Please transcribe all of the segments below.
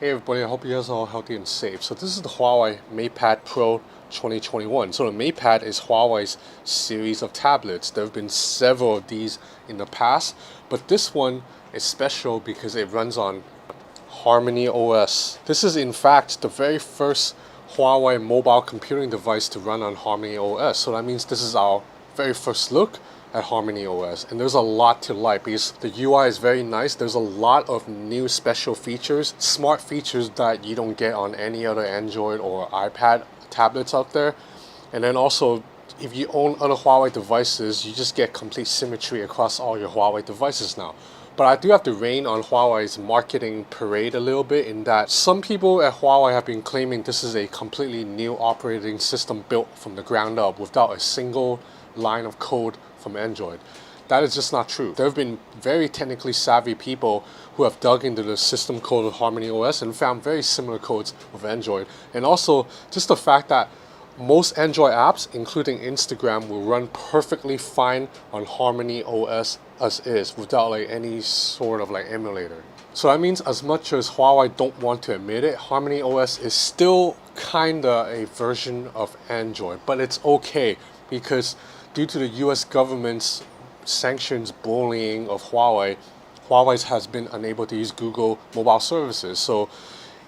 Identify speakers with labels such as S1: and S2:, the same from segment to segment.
S1: Hey everybody, I hope you guys are all healthy and safe. So this is the Huawei MatePad Pro 2021. So the MatePad is Huawei's series of tablets. There have been several of these in the past, but this one is special because it runs on HarmonyOS. This is in fact the very first Huawei mobile computing device to run on HarmonyOS. So that means this is our very first look at HarmonyOS, and there's a lot to like because the UI is very nice. There's a lot of new special features, smart features that you don't get on any other Android or iPad tablets out there. And then also, if you own other Huawei devices, you just get complete symmetry across all your Huawei devices now. But I do have to rain on Huawei's marketing parade a little bit in that some people at Huawei have been claiming this is a completely new operating system built from the ground up without a single line of code from Android. That is just not true. There have been very technically savvy people who have dug into the system code of HarmonyOS and found very similar codes with Android. And also just the fact that most Android apps, including Instagram, will run perfectly fine on HarmonyOS as is without like any sort of like emulator. So that means as much as Huawei don't want to admit it, HarmonyOS is still kinda a version of Android, but it's okay because due to the US government's sanctions bullying of Huawei, Huawei has been unable to use Google mobile services. So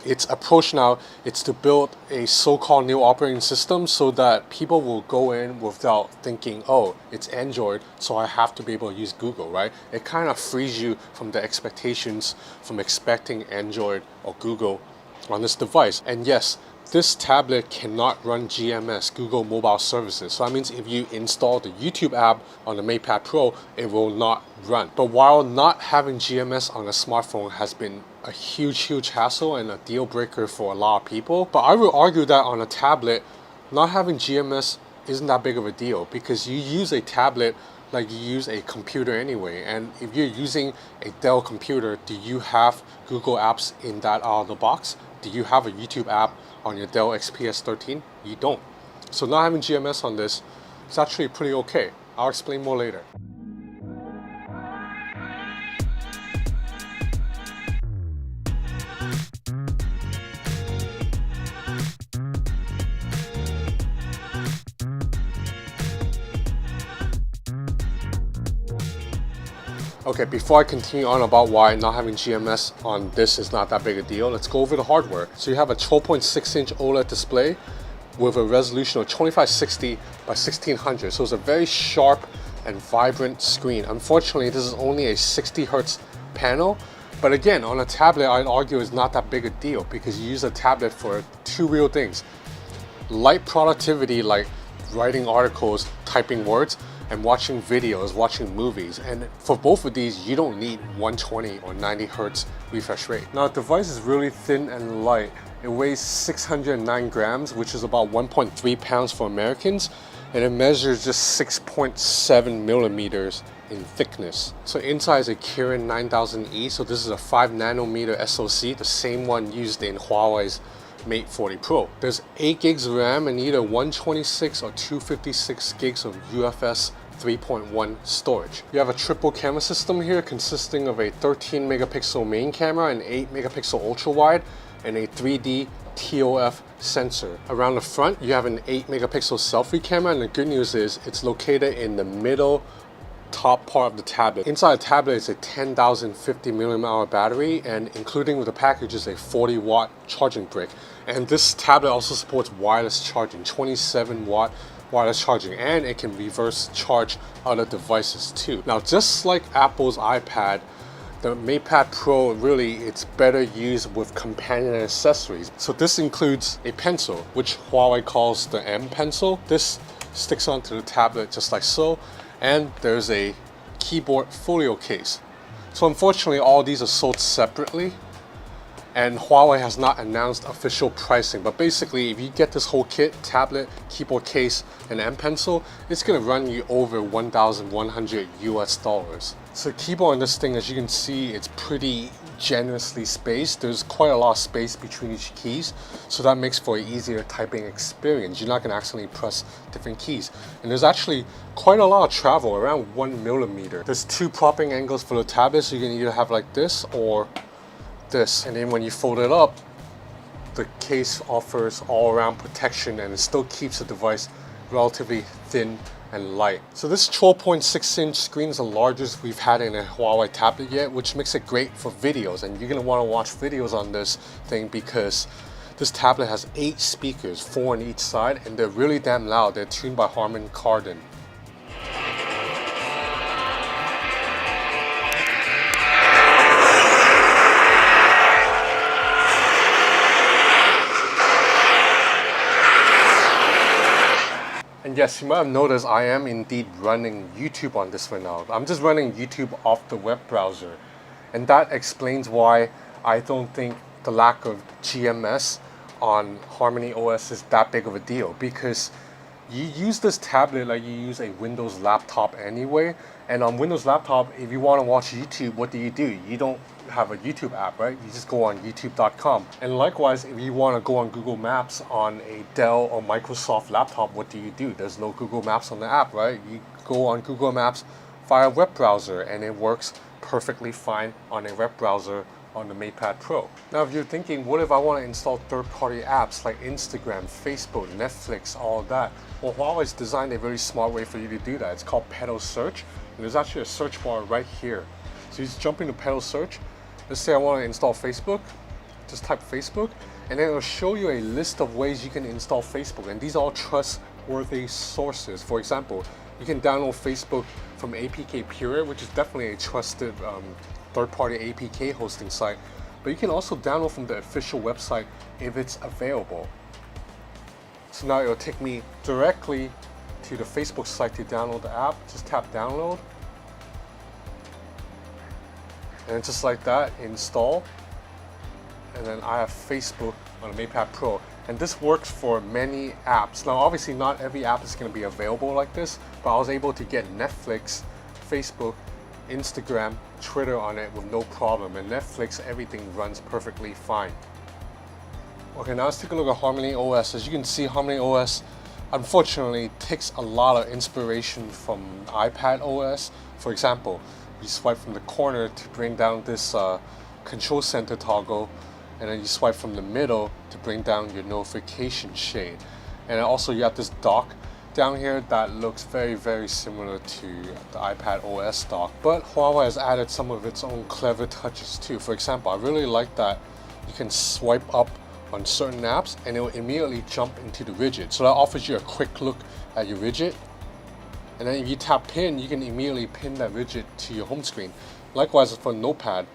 S1: its approach now is to build a so-called new operating system so that people will go in without thinking, oh, it's Android, so I have to be able to use Google, right? It kind of frees you from the expectations from expecting Android or Google on this device. And yes, this tablet cannot run GMS, Google Mobile Services. So that means if you install the YouTube app on the MatePad Pro, it will not run. But while not having GMS on a smartphone has been a huge hassle and a deal breaker for a lot of people, but I will argue that on a tablet, not having GMS isn't that big of a deal because you use a tablet like you use a computer anyway. And if you're using a Dell computer, do you have Google apps in that out of the box? Do you have a YouTube app on your Dell XPS 13? You don't. So not having GMS on this is actually pretty okay. I'll explain more later. Okay, before I continue on about why not having GMS on this is not that big a deal, let's go over the hardware. So you have a 12.6-inch OLED display with a resolution of 2560 by 1600. So it's a very sharp and vibrant screen. Unfortunately, this is only a 60 Hz panel. But again, on a tablet, I'd argue is not that big a deal because you use a tablet for two real things. Light productivity like writing articles, typing words, and watching videos, watching movies. And for both of these, you don't need 120 or 90 Hertz refresh rate. Now, the device is really thin and light. It weighs 609 grams, which is about 1.3 pounds for Americans, and it measures just 6.7 millimeters in thickness. So inside is a Kirin 9000E, so this is a 5 nanometer SoC, the same one used in Huawei's Mate 40 Pro. There's 8 gigs of RAM and either 126 or 256 gigs of UFS 3.1 storage. You have a triple camera system here consisting of a 13 megapixel main camera, an 8 megapixel ultra wide, and a 3D TOF sensor. Around the front, you have an 8 megapixel selfie camera, and the good news is it's located in the middle top part of the tablet. Inside the tablet is a 10,050 mAh battery, and including with the package is a 40-watt charging brick. And this tablet also supports wireless charging, 27-watt wireless charging, and it can reverse charge other devices too. Now, just like Apple's iPad, the MatePad Pro really, it's better used with companion accessories. So this includes a pencil, which Huawei calls the M Pencil. This sticks onto the tablet just like so. And there's a keyboard folio case. So unfortunately, all these are sold separately, and Huawei has not announced official pricing. But basically, if you get this whole kit, tablet, keyboard case, and M Pencil, it's gonna run you over $1,100 US. So the keyboard on this thing, as you can see, it's pretty generously spaced. There's quite a lot of space between each keys, so that makes for an easier typing experience. You're not going to accidentally press different keys. And there's actually quite a lot of travel, around 1 millimeter. There's 2 propping angles for the tablet, so you can either have like this or this. And then when you fold it up, the case offers all-around protection and it still keeps the device relatively thin and light. So this 12.6-inch screen is the largest we've had in a Huawei tablet yet, which makes it great for videos. And you're gonna wanna watch videos on this thing because this tablet has 8 speakers, 4 on each side, and they're really damn loud. They're tuned by Harman Kardon. And yes, you might have noticed I am indeed running YouTube on this right now. I'm just running YouTube off the web browser. And that explains why I don't think the lack of GMS on HarmonyOS is that big of a deal. Because you use this tablet like you use a Windows laptop anyway. And on Windows laptop, if you want to watch YouTube, what do? You don't have a YouTube app, right? You just go on youtube.com. And likewise, if you want to go on Google Maps on a Dell or Microsoft laptop, what do? There's no Google Maps on the app, right? You go on Google Maps via a web browser and it works perfectly fine on a web browser on the MatePad Pro. Now, if you're thinking, what if I want to install third-party apps like Instagram, Facebook, Netflix, all that? Well, Huawei's designed a very smart way for you to do that. It's called pedal search, and there's actually a search bar right here. So you just jump into pedal search. Let's say I want to install Facebook. Just type Facebook, and then it'll show you a list of ways you can install Facebook, and these are all trustworthy sources. For example, you can download Facebook from APK Pure, which is definitely a trusted third-party APK hosting site, but you can also download from the official website if it's available. So now it'll take me directly to the Facebook site to download the app. Just tap download, and just like that, install. And then I have Facebook on the MatePad Pro, and this works for many apps. Now obviously not every app is going to be available like this, but I was able to get Netflix, Facebook, Instagram, Twitter on it with no problem, and Netflix, everything runs perfectly fine. Okay, now let's take a look at HarmonyOS. As you can see, HarmonyOS unfortunately takes a lot of inspiration from iPadOS. For example, you swipe from the corner to bring down this control center toggle, and then you swipe from the middle to bring down your notification shade. And also you have this dock down here that looks very, very similar to the iPadOS dock, but Huawei has added some of its own clever touches too. For example, I really like that you can swipe up on certain apps and it will immediately jump into the widget. So that offers you a quick look at your widget. And then if you tap pin, you can immediately pin that widget to your home screen. Likewise for Notepad,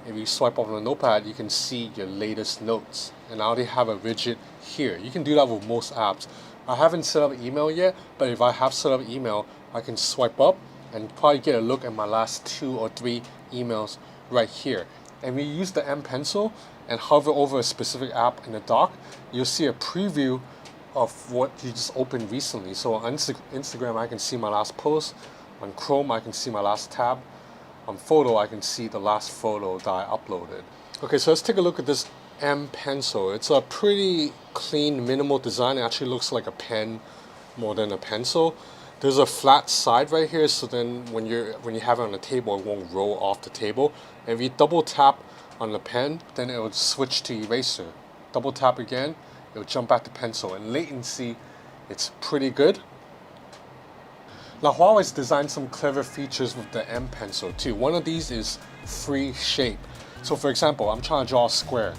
S1: if you swipe up on the Notepad, you can see your latest notes. And I already have a widget here. You can do that with most apps. I haven't set up email yet, but if I have set up email, I can swipe up and probably get a look at my last 2 or 3 emails right here. And we use the M Pencil and hover over a specific app in the dock, you'll see a preview of what you just opened recently. So on Instagram, I can see my last post. On Chrome, I can see my last tab. On Photo, I can see the last photo that I uploaded. Okay, so let's take a look at this M Pencil. It's a pretty clean, minimal design. It actually looks like a pen more than a pencil. There's a flat side right here, so then when you have it on the table, it won't roll off the table. And if you double tap on the pen, then it will switch to eraser. Double tap again, it will jump back to pencil. And latency, it's pretty good. Now Huawei's designed some clever features with the M Pencil too. One of these is free shape. So for example, I'm trying to draw a square.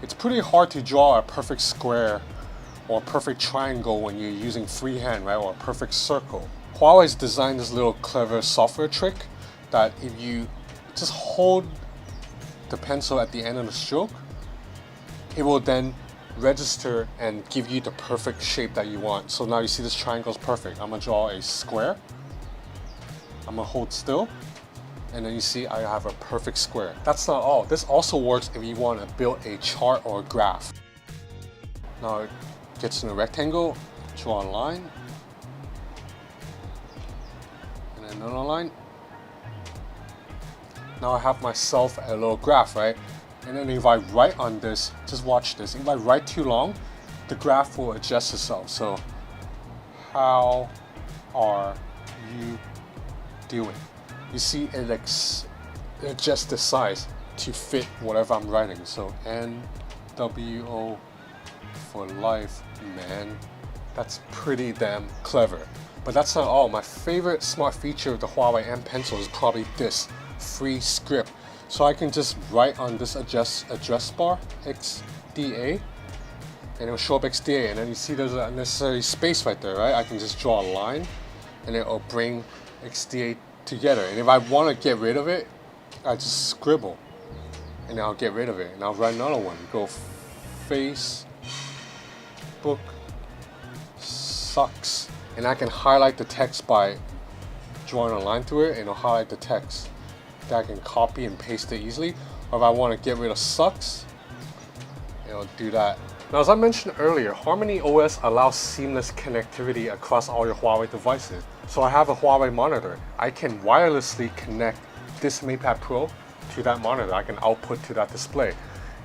S1: It's pretty hard to draw a perfect square or a perfect triangle when you're using freehand, right? Or a perfect circle. Huawei's designed this little clever software trick that if you just hold the pencil at the end of the stroke, it will then register and give you the perfect shape that you want. So now you see this triangle is perfect. I'm gonna draw a square. I'm gonna hold still. And then you see I have a perfect square. That's not all. This also works if you want to build a chart or a graph. Now it gets in a rectangle, draw a line, and then another line. Now I have myself a little graph, right? And then if I write on this, just watch this. If I write too long, the graph will adjust itself. So, how are you doing? You see it adjusts the size. to fit whatever I'm writing. So NWO for life, man. That's pretty damn clever. But that's not all. My favorite smart feature of the Huawei M Pencil is probably this free script. So I can just write on this address bar, XDA, and it'll show up XDA, and then you see there's a unnecessary space right there, right? I can just draw a line and it'll bring XDA together. And if I want to get rid of it, I just scribble and I'll get rid of it. And I'll write another one. Go Facebook sucks. And I can highlight the text by drawing a line through it, and it'll highlight the text that I can copy and paste it easily. Or if I want to get rid of sucks, it'll do that. Now, as I mentioned earlier, HarmonyOS allows seamless connectivity across all your Huawei devices. So I have a Huawei monitor. I can wirelessly connect this MatePad Pro to that monitor. I can output to that display.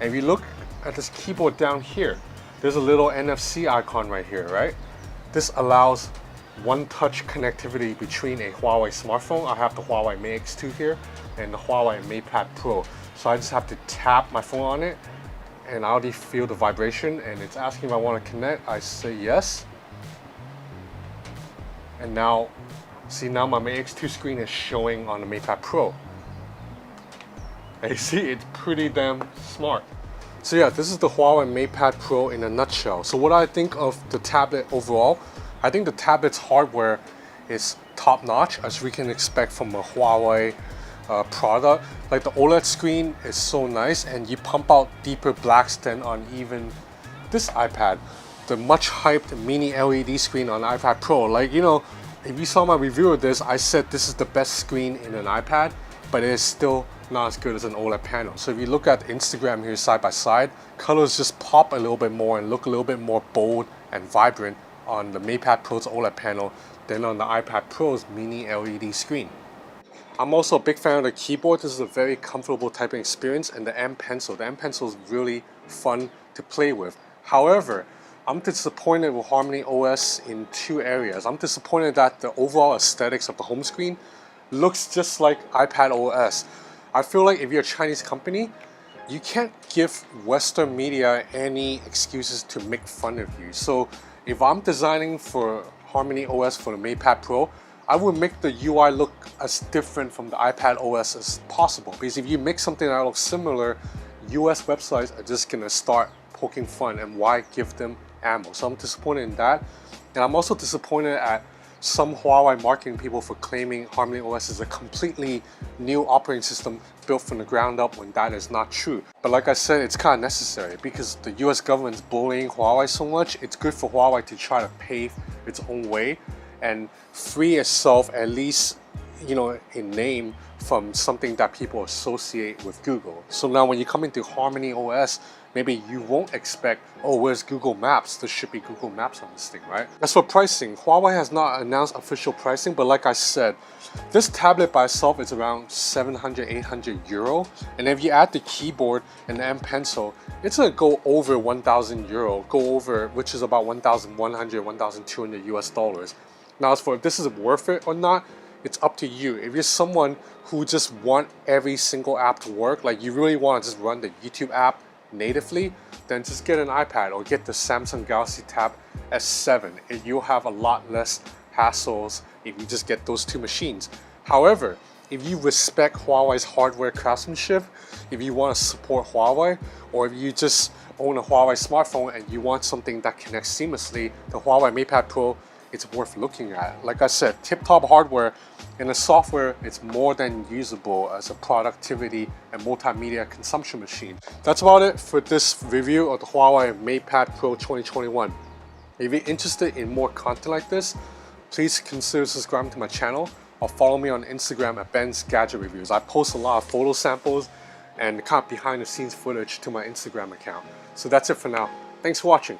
S1: And if you look at this keyboard down here, there's a little NFC icon right here, right? This allows one-touch connectivity between a Huawei smartphone. I have the Huawei Mate X2 here and the Huawei MatePad Pro. So I just have to tap my phone on it, and I already feel the vibration, and it's asking if I want to connect. I say yes. And now, see, now my Mate X2 screen is showing on the MatePad Pro. And you see, it's pretty damn smart. So yeah, this is the Huawei MatePad Pro in a nutshell. So what I think of the tablet overall, I think the tablet's hardware is top-notch, as we can expect from a Huawei product. Like the OLED screen is so nice, and you pump out deeper blacks than on even this iPad. The much hyped mini LED screen on iPad Pro. Like, you know, if you saw my review of this, I said this is the best screen in an iPad, but it is still not as good as an OLED panel. So if you look at Instagram here side by side, colors just pop a little bit more and look a little bit more bold and vibrant on the MatePad Pro's OLED panel than on the iPad Pro's mini LED screen. I'm also a big fan of the keyboard. This is a very comfortable typing experience, and the M Pencil. The M Pencil is really fun to play with. However, I'm disappointed with HarmonyOS in two areas. I'm disappointed that the overall aesthetics of the home screen looks just like iPad OS. I feel like if you're a Chinese company, you can't give Western media any excuses to make fun of you. So if I'm designing for HarmonyOS for the MatePad Pro, I would make the UI look as different from the iPad OS as possible. Because if you make something that looks similar, US websites are just gonna start poking fun, and why give them ammo? So I'm disappointed in that. And I'm also disappointed at some Huawei marketing people for claiming HarmonyOS is a completely new operating system built from the ground up, when that is not true. But like I said, it's kind of necessary because the US government's bullying Huawei so much. It's good for Huawei to try to pave its own way and free itself, at least, you know, in name, from something that people associate with Google. So now when you come into HarmonyOS, maybe you won't expect, oh, where's Google Maps? There should be Google Maps on this thing, right? As for pricing, Huawei has not announced official pricing, but like I said, this tablet by itself is around 700, 800 euro. And if you add the keyboard and the M Pencil, it's gonna go over 1,000 euro, which is about 1,100, 1,200 US dollars. Now, as for if this is worth it or not, it's up to you. If you're someone who just want every single app to work, like you really want to just run the YouTube app natively, then just get an iPad or get the Samsung Galaxy Tab S7. And you'll have a lot less hassles if you just get those two machines. However, if you respect Huawei's hardware craftsmanship, if you want to support Huawei, or if you just own a Huawei smartphone and you want something that connects seamlessly, the Huawei MatePad Pro, it's worth looking at. Like I said, tip-top hardware, and the software, it's more than usable as a productivity and multimedia consumption machine. That's about it for this review of the Huawei MatePad Pro 2021. If you're interested in more content like this, please consider subscribing to my channel or follow me on Instagram at Ben's Gadget Reviews. I post a lot of photo samples and kind of behind the scenes footage to my Instagram account. So that's it for now. Thanks for watching.